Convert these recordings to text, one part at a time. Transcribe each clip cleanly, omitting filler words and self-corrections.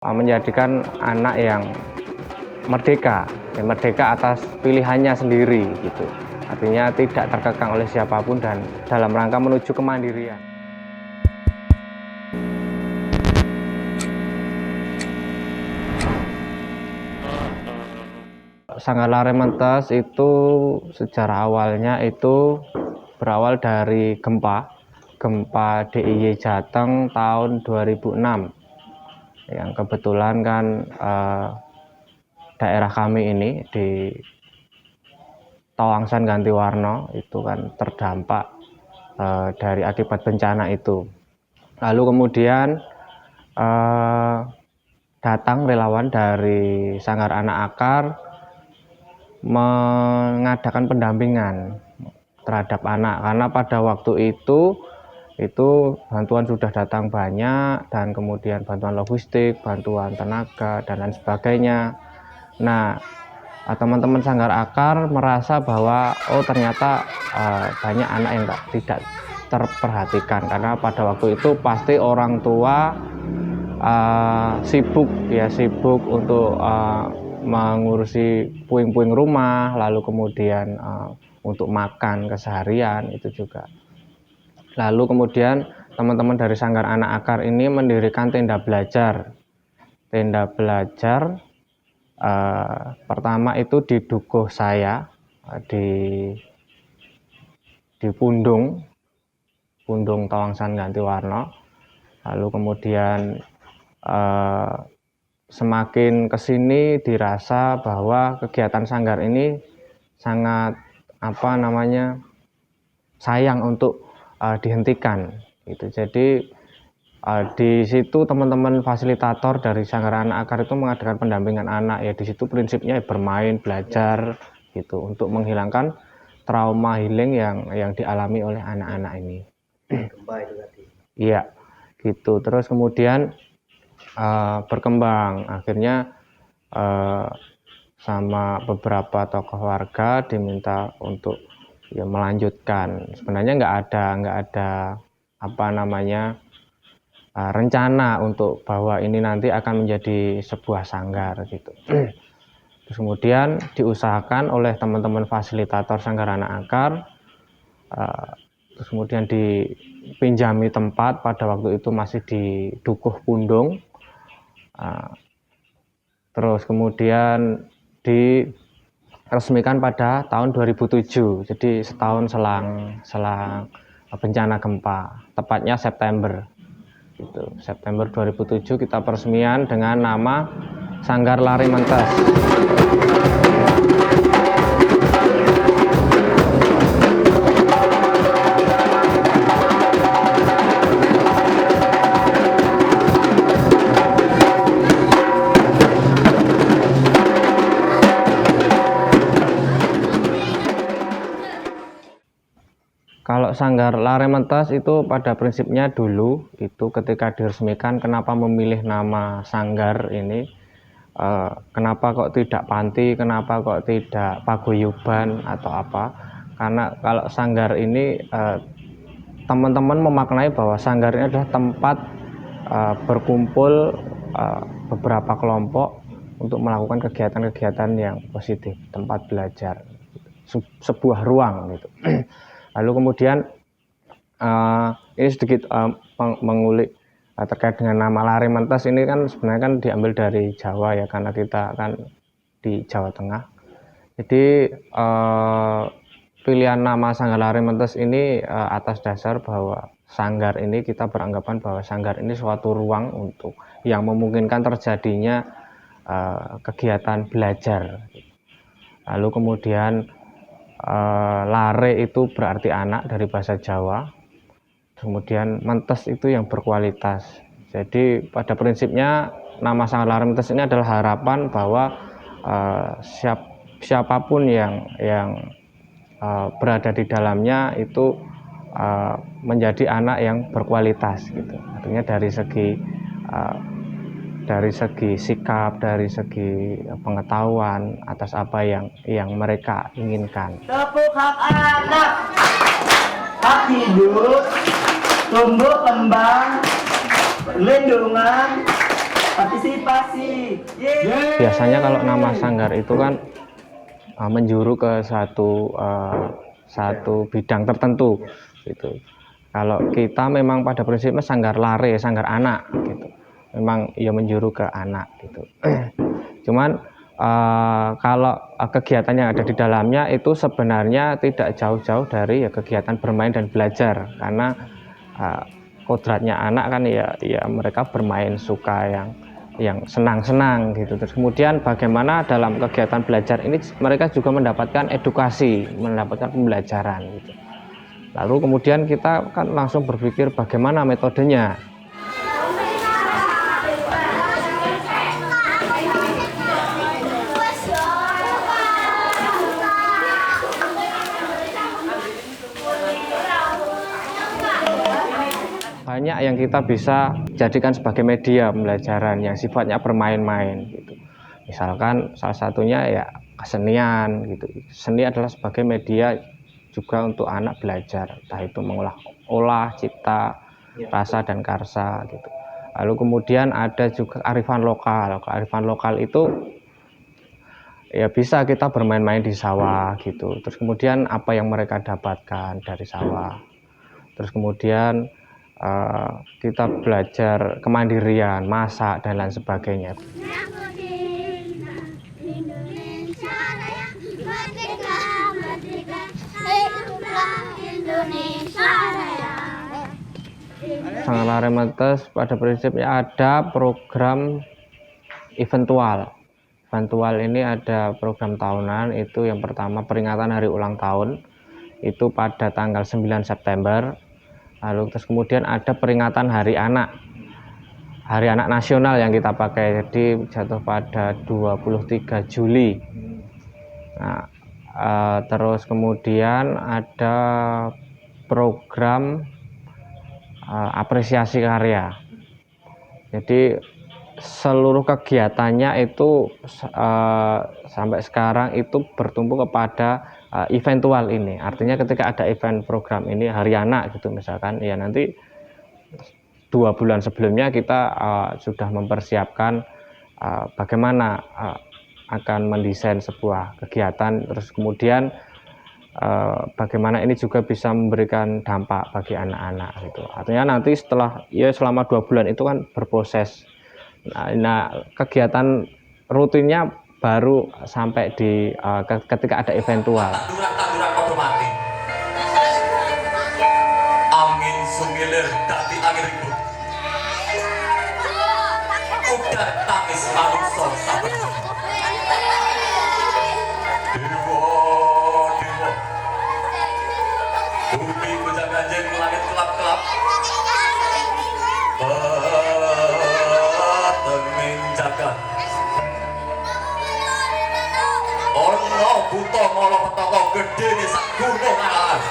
menjadikan anak yang merdeka, merdeka atas pilihannya sendiri gitu. Artinya tidak terkekang oleh siapapun dan dalam rangka menuju kemandirian. Sanggar Lare Mentes itu sejarah awalnya itu berawal dari gempa DIY Jateng tahun 2006 yang kebetulan kan daerah kami ini di Tawangsan Ganti Warna itu kan terdampak dari akibat bencana itu. Lalu kemudian datang relawan dari Sanggar Anak Akar mengadakan pendampingan terhadap anak, karena pada waktu itu bantuan sudah datang banyak dan kemudian bantuan logistik, bantuan tenaga dan lain sebagainya. Nah, teman-teman Sanggar Akar merasa bahwa ternyata banyak anak yang tidak terperhatikan, karena pada waktu itu pasti orang tua sibuk untuk mengurusi puing-puing rumah, lalu kemudian untuk makan keseharian itu juga. Lalu kemudian teman-teman dari Sanggar Anak Akar ini mendirikan tenda belajar. Pertama itu di Dukuh saya di Pundung Tawangsan Ganti Warna. Lalu kemudian semakin kesini dirasa bahwa kegiatan sanggar ini sangat sayang untuk dihentikan gitu. Jadi di situ teman-teman fasilitator dari Sanggar Anak Akar itu mengadakan pendampingan anak, ya di situ prinsipnya bermain, belajar gitu untuk menghilangkan trauma healing yang dialami oleh anak-anak ini. Iya gitu. Terus kemudian berkembang, akhirnya sama beberapa tokoh warga diminta untuk melanjutkan. Sebenarnya nggak ada rencana untuk bahwa ini nanti akan menjadi sebuah sanggar gitu. Terus kemudian diusahakan oleh teman-teman fasilitator Sanggar Anak Akar, terus kemudian dipinjami tempat, pada waktu itu masih di Dukuh Pundung. Terus kemudian diresmikan pada tahun 2007, jadi setahun selang bencana gempa, tepatnya September gitu. September 2007 kita peresmian dengan nama Sanggar Lare Mentes. Kalau Sanggar Lare Mentes itu pada prinsipnya dulu itu ketika diresmikan, kenapa memilih nama sanggar ini, kenapa kok tidak panti, kenapa kok tidak paguyuban atau apa, karena kalau sanggar ini teman-teman memaknai bahwa sanggar ini adalah tempat berkumpul beberapa kelompok untuk melakukan kegiatan-kegiatan yang positif, tempat belajar, sebuah ruang gitu. Lalu kemudian ini sedikit mengulik terkait dengan nama Lare Mentes ini, kan sebenarnya kan diambil dari Jawa ya, karena kita kan di Jawa Tengah. Jadi pilihan nama Sanggar Lare Mentes ini atas dasar bahwa sanggar ini, kita beranggapan bahwa sanggar ini suatu ruang untuk yang memungkinkan terjadinya kegiatan belajar. Lalu kemudian lare itu berarti anak dari bahasa Jawa, kemudian mentes itu yang berkualitas. Jadi pada prinsipnya nama Sanggar Lare Mentes ini adalah harapan bahwa siapapun yang berada di dalamnya itu menjadi anak yang berkualitas gitu. Artinya dari segi sikap, dari segi pengetahuan atas apa yang mereka inginkan. Tepuk hak anak, hak hidup, tumbuh kembang, perlindungan, Partisipasi. Yeay. Biasanya kalau nama sanggar itu kan menjuru ke satu bidang tertentu gitu. Kalau kita memang pada prinsipnya sanggar lare, sanggar anak gitu. Memang ya menjuru ke anak gitu. Cuman kalau kegiatan yang ada di dalamnya itu sebenarnya tidak jauh-jauh dari ya kegiatan bermain dan belajar, karena kodratnya anak kan ya mereka bermain suka yang senang-senang gitu. Terus kemudian bagaimana dalam kegiatan belajar ini mereka juga mendapatkan edukasi, mendapatkan pembelajaran gitu. Lalu kemudian kita kan langsung berpikir bagaimana metodenya. Banyak yang kita bisa jadikan sebagai media pembelajaran yang sifatnya bermain-main gitu. Misalkan salah satunya ya kesenian gitu. Seni adalah sebagai media juga untuk anak belajar, entah itu mengolah cipta, rasa dan karsa gitu. Lalu kemudian ada juga kearifan lokal. Kearifan lokal itu ya bisa kita bermain-main di sawah gitu. Terus kemudian apa yang mereka dapatkan dari sawah. Terus kemudian kita belajar kemandirian, masak dan lain sebagainya. Sanggar Lare Metes pada prinsipnya ada program eventual. Eventual ini ada program tahunan, itu yang pertama peringatan hari ulang tahun itu pada tanggal 9 September. Lalu terus kemudian ada peringatan Hari Anak Nasional yang kita pakai, jadi jatuh pada 23 Juli. Nah, terus kemudian ada program apresiasi karya. Jadi seluruh kegiatannya itu sampai sekarang itu bertumpu kepada eventual ini. Artinya ketika ada event program ini Hari Anak gitu misalkan, ya nanti 2 bulan sebelumnya kita sudah mempersiapkan bagaimana akan mendesain sebuah kegiatan, terus kemudian bagaimana ini juga bisa memberikan dampak bagi anak-anak gitu. Artinya nanti setelah ya selama 2 bulan itu kan berproses. Nah kegiatan rutinnya baru sampai di ketika ada eventual. Angin sumilir dadi angin ribut. Udah tangis manungsa saben. Dewa. Bumi gojang-ganjing langit kelap-kelap. Tening jagat. Ono buta ngolo petaka gedene sak gunung alas.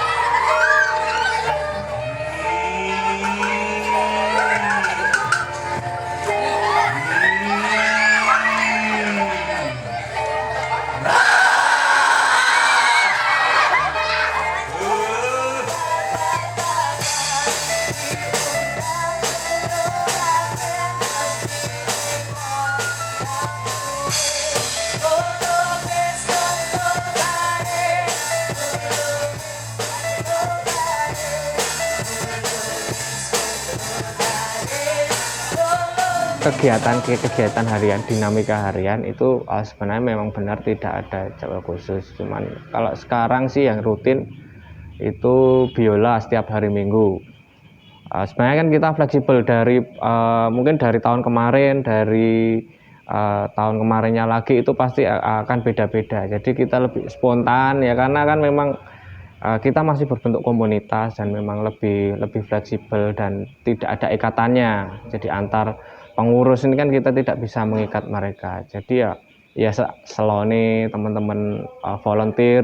Kegiatan harian, dinamika harian itu sebenarnya memang benar tidak ada jadwal khusus. Cuman kalau sekarang sih yang rutin itu biola setiap hari Minggu. Sebenarnya kan kita fleksibel dari mungkin dari tahun kemarin, dari tahun kemarinnya lagi itu pasti akan beda-beda. Jadi kita lebih spontan ya, karena kan memang kita masih berbentuk komunitas dan memang lebih fleksibel dan tidak ada ikatannya. Jadi antar pengurus ini kan kita tidak bisa mengikat mereka. Jadi ya selone teman-teman volunteer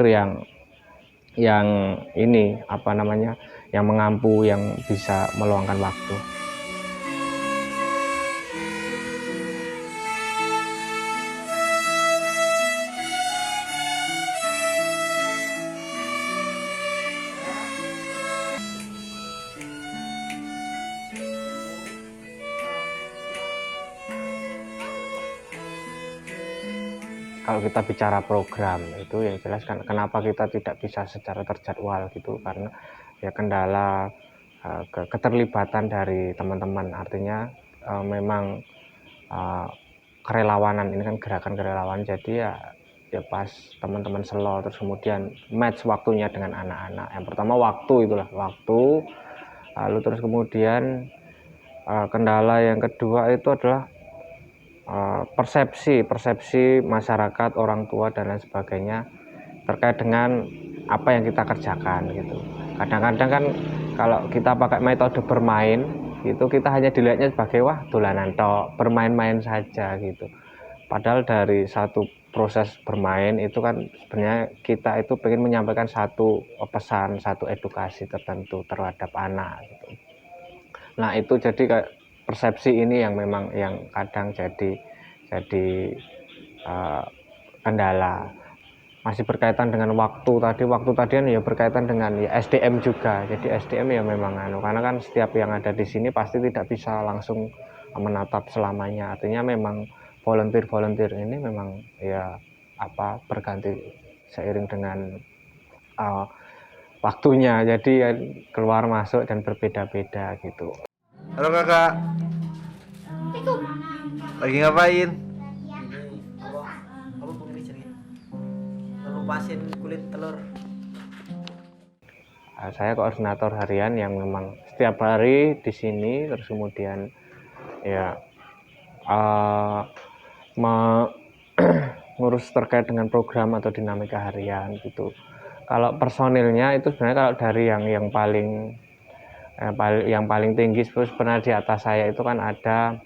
yang ini apa namanya, yang mengampu, yang bisa meluangkan waktu. kalau kita bicara program itu yang jelas kan kenapa kita tidak bisa secara terjadwal gitu, karena ya kendala keterlibatan dari teman-teman. Artinya memang kerelawanan ini kan gerakan kerelawan, jadi ya pas teman-teman slow terus kemudian match waktunya dengan anak-anak. Yang pertama waktu, itulah waktu. Lalu terus kemudian kendala yang kedua itu adalah persepsi masyarakat, orang tua dan lain sebagainya terkait dengan apa yang kita kerjakan gitu. Kadang-kadang kan kalau kita pakai metode bermain itu kita hanya dilihatnya sebagai wah dolanan tok, bermain-main saja gitu. Padahal dari satu proses bermain itu kan sebenarnya kita itu ingin menyampaikan satu pesan, satu edukasi tertentu terhadap anak gitu. Nah itu jadi kayak persepsi ini yang memang yang kadang jadi kendala. Masih berkaitan dengan waktu tadi kan ya berkaitan dengan ya SDM juga. Jadi SDM ya memang karena kan setiap yang ada di sini pasti tidak bisa langsung menatap selamanya. Artinya memang volunteer ini memang ya berganti seiring dengan waktunya. Jadi ya, keluar masuk dan berbeda-beda gitu. Halo kakak, lagi ngapain? Apa pengeluarannya? Ngelupasin kulit telur. Saya koordinator harian yang memang setiap hari di sini, terus kemudian ya ngurus terkait dengan program atau dinamika harian gitu. Kalau personilnya itu sebenarnya kalau dari yang paling tinggi sebenarnya di atas saya itu kan ada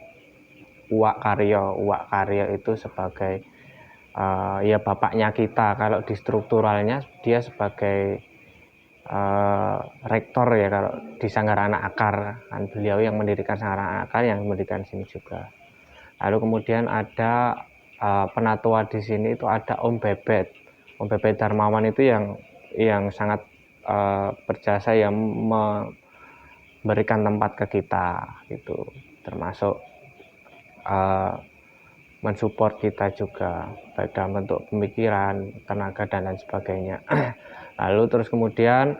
Uwak Karyo itu sebagai ya bapaknya kita. Kalau di strukturalnya dia sebagai rektor ya kalau di Sanggar Anak Akar, kan beliau yang mendirikan Sanggar Anak Akar, yang mendirikan sini juga. Lalu kemudian ada penatua di sini itu ada Om Bebet Darmawan, itu yang sangat berjasa, yang memberikan tempat ke kita gitu, termasuk mensupport kita juga baik dalam bentuk pemikiran, tenaga dan lain sebagainya. Lalu terus kemudian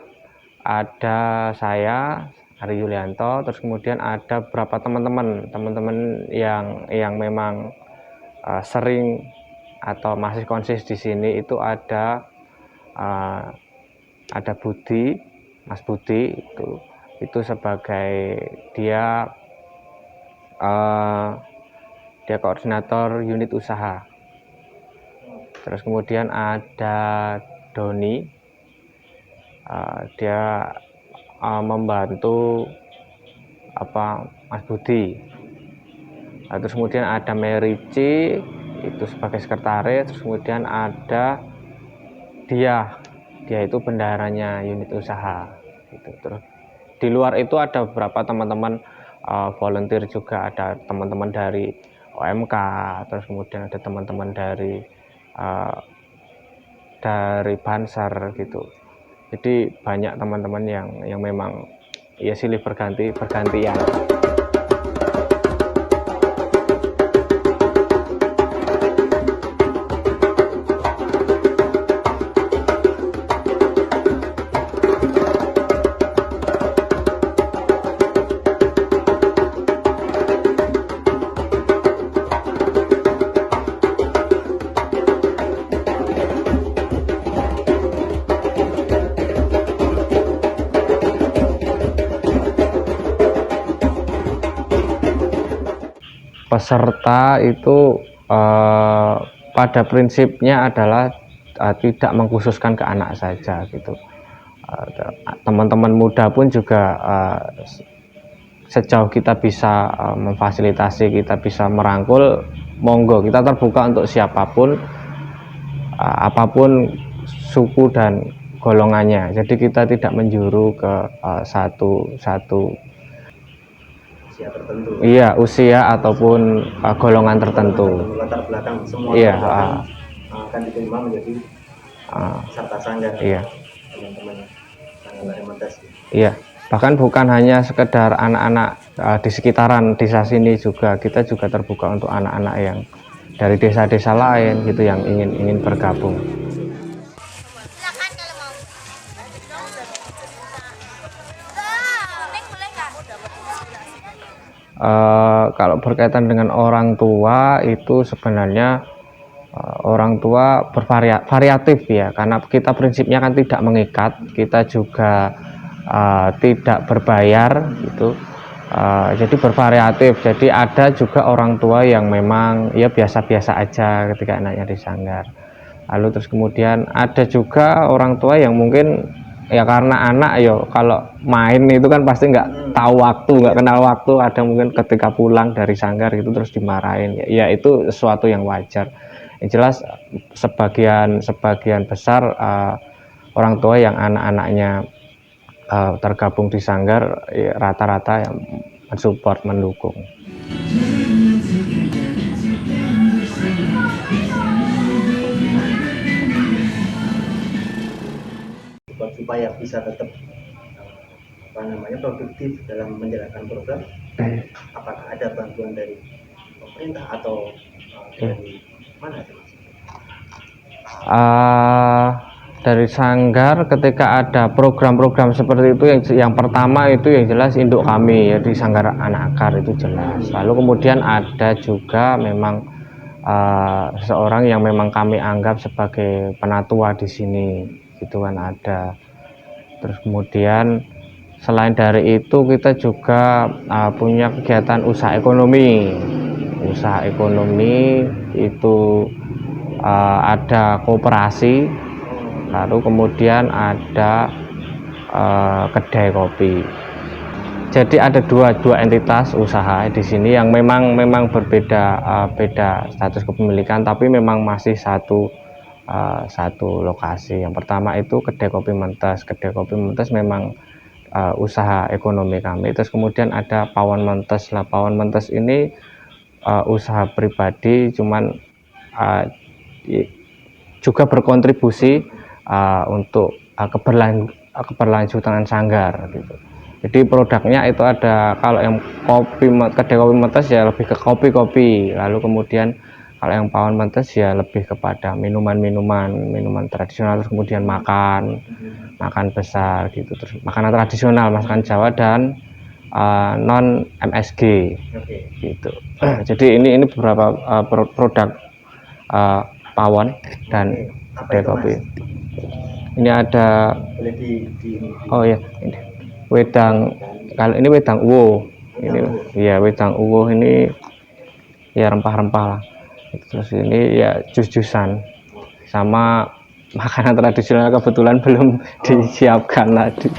ada saya Ari Yulianto, terus kemudian ada beberapa teman-teman yang memang sering atau masih konsis di sini. Itu ada Mas Budi itu sebagai dia koordinator unit usaha. Terus kemudian ada Doni, dia membantu Mas Budi. Terus kemudian ada Mary C itu sebagai sekretaris. Terus kemudian ada dia itu bendaharanya unit usaha gitu. Terus di luar itu ada beberapa teman-teman volunteer juga, ada teman-teman dari OMK, terus kemudian ada teman-teman dari Bansar gitu. Jadi banyak teman-teman yang memang ya silih bergantian. Peserta itu pada prinsipnya adalah tidak mengkhususkan ke anak saja gitu. Teman-teman muda pun juga sejauh kita bisa memfasilitasi, kita bisa merangkul, monggo, kita terbuka untuk siapapun, apapun suku dan golongannya. Jadi kita tidak menjuru ke satu Tertentu. Iya, usia ataupun golongan tertentu. Latar belakang semua Iya, akan diterima menjadi peserta sanggar. iya, Teman-teman sanggar Laremantes. iya. Bahkan bukan hanya sekedar anak-anak di sekitaran desa sini juga, kita juga terbuka untuk anak-anak yang dari desa-desa lain gitu yang ingin bergabung. Silakan kalau mau. Neng boleh nggak? Kalau berkaitan dengan orang tua itu sebenarnya orang tua variatif ya, karena kita prinsipnya kan tidak mengikat, kita juga tidak berbayar gitu. Jadi bervariatif, jadi ada juga orang tua yang memang ya biasa-biasa aja ketika anaknya di sanggar. Lalu terus kemudian ada juga orang tua yang mungkin ya karena anak ya kalau main itu kan pasti nggak tahu waktu, nggak kenal waktu, ada mungkin ketika pulang dari sanggar itu terus dimarahin, ya itu sesuatu yang wajar. Yang jelas sebagian besar orang tua yang anak-anaknya tergabung di sanggar ya, rata-rata yang mensupport, mendukung. Supaya bisa tetap produktif dalam menjalankan program, apakah ada bantuan dari pemerintah atau dari mana? Dari sanggar ketika ada program-program seperti itu yang pertama itu yang jelas induk kami ya di Sanggar Anak Akar itu jelas. Lalu kemudian ada juga memang seorang yang memang kami anggap sebagai penatua di sini gitu kan ada. Terus kemudian selain dari itu kita juga punya kegiatan usaha ekonomi itu ada koperasi, lalu kemudian ada kedai kopi. Jadi ada dua entitas usaha di sini yang memang berbeda beda status kepemilikan, tapi memang masih satu lokasi. Yang pertama itu kedai kopi Mentes. Kedai kopi Mentes memang usaha ekonomi kami. Terus kemudian ada Pawon Mentes. Lah Pawon Mentes ini usaha pribadi, cuman juga berkontribusi untuk keberlanjutan sanggar gitu. Jadi produknya itu ada, kalau yang kedai kopi Mentes ya lebih ke kopi, lalu kemudian kalau yang Pawon Mentes ya lebih kepada minuman tradisional, terus kemudian makan besar gitu, terus makanan tradisional, masakan Jawa dan non MSG gitu. Jadi ini beberapa produk Pawon dan kedai kopi. Ini ada oh ya ini wedang, kalau ini wedang uwo, ini ya wedang uwo, ini ya rempah-rempah lah. Terus ini ya jus-jusan sama makanan tradisional kebetulan belum disiapkan tadi.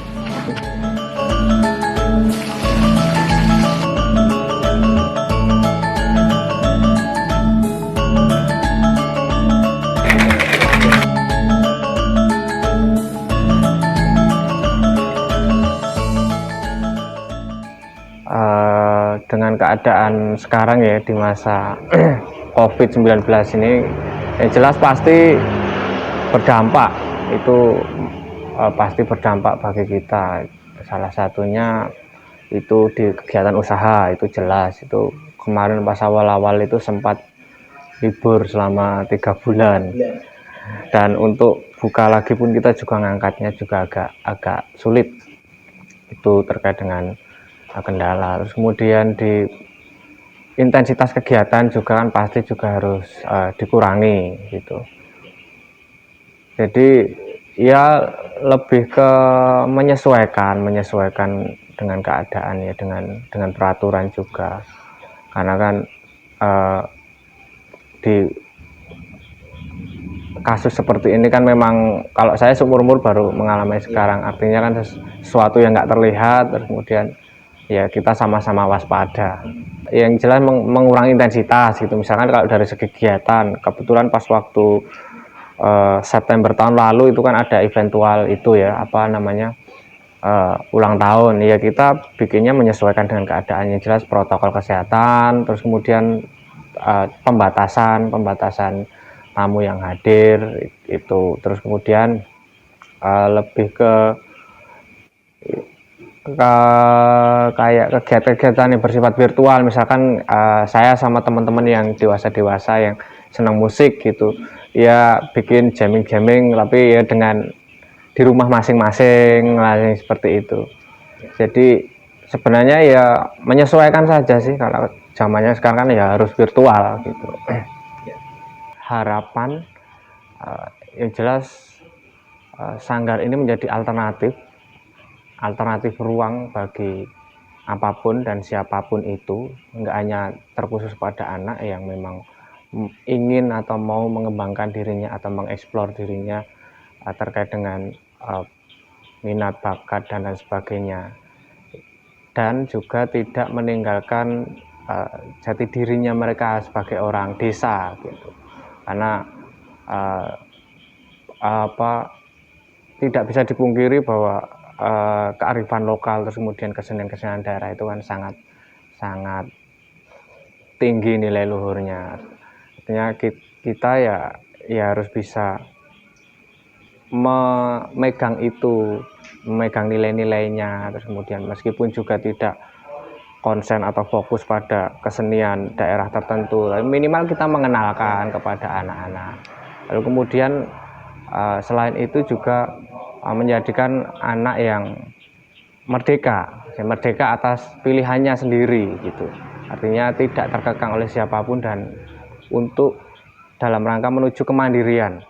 Dengan keadaan sekarang ya di masa COVID-19 ini yang jelas pasti berdampak, itu pasti berdampak bagi kita. Salah satunya itu di kegiatan usaha, itu jelas. Itu kemarin pas awal-awal itu sempat libur selama 3 bulan, dan untuk buka lagi pun kita juga ngangkatnya juga agak sulit, itu terkait dengan kendala. Terus kemudian di intensitas kegiatan juga kan pasti juga harus dikurangi gitu. Jadi ya lebih ke menyesuaikan dengan keadaan ya, dengan peraturan juga, karena kan di kasus seperti ini kan memang kalau saya seumur-umur baru mengalami sekarang, artinya kan sesuatu yang nggak terlihat, terus kemudian ya kita sama-sama waspada. Yang jelas mengurangi intensitas gitu. Misalkan kalau dari segi kegiatan, kebetulan pas waktu September tahun lalu itu kan ada eventual itu ya, apa namanya, ulang tahun ya, kita bikinnya menyesuaikan dengan keadaannya. Jelas protokol kesehatan, terus kemudian pembatasan tamu yang hadir itu, terus kemudian lebih ke kayak kegiatan-kegiatan yang bersifat virtual, misalkan saya sama teman-teman yang dewasa-dewasa yang senang musik gitu ya, bikin jamming-jamming tapi ya dengan di rumah masing-masing lah, seperti itu. Jadi sebenarnya ya menyesuaikan saja sih, kalau zamannya sekarang kan ya harus virtual gitu. Harapan yang jelas sanggar ini menjadi alternatif ruang bagi apapun dan siapapun itu, enggak hanya terkhusus pada anak yang memang ingin atau mau mengembangkan dirinya atau mengeksplor dirinya terkait dengan minat, bakat dan lain sebagainya, dan juga tidak meninggalkan jati dirinya mereka sebagai orang desa gitu, karena tidak bisa dipungkiri bahwa kearifan lokal terus kemudian kesenian-kesenian daerah itu kan sangat tinggi nilai luhurnya. Artinya kita ya harus bisa memegang nilai-nilainya, terus kemudian meskipun juga tidak konsen atau fokus pada kesenian daerah tertentu, minimal kita mengenalkan kepada anak-anak. Lalu kemudian selain itu juga menjadikan anak yang merdeka atas pilihannya sendiri gitu. Artinya tidak terkekang oleh siapapun dan untuk dalam rangka menuju kemandirian.